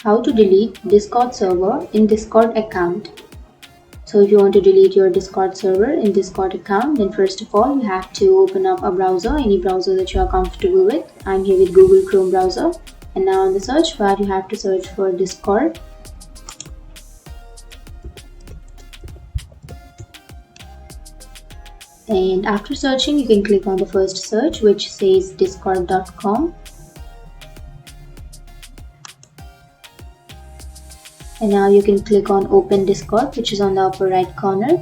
How to delete Discord server in Discord account. So if you want to delete your Discord server in Discord account, then first of all you have to open up a browser, any browser that you are comfortable with. I'm here with Google Chrome browser, and now on the search bar you have to search for Discord. And after searching, you can click on the first search which says discord.com. And now you can click on Open Discord, which is on the upper right corner.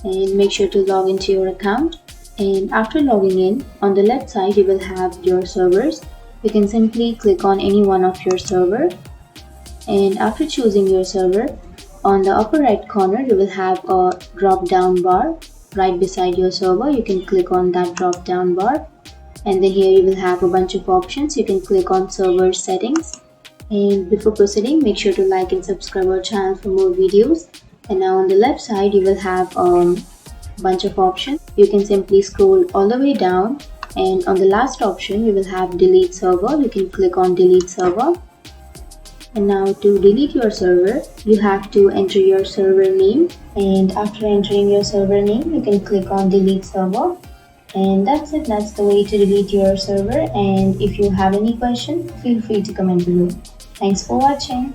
And make sure to log into your account. And after logging in, on the left side you will have your servers. You can simply click on any one of your server. And after choosing your server, on the upper right corner you will have a drop down bar right beside your server. You can click on that drop down bar, and then here you will have a bunch of options. You can click on server settings, and before proceeding, make sure to like and subscribe our channel for more videos. And now on the left side you will have a bunch of options. You can simply scroll all the way down, and on the last option you will have delete server. You can click on delete server. And now to delete your server, you have to enter your server name, and after entering your server name you can click on delete server. And that's it. That's the way to delete your server. And if you have any question, feel free to comment below. Thanks for watching.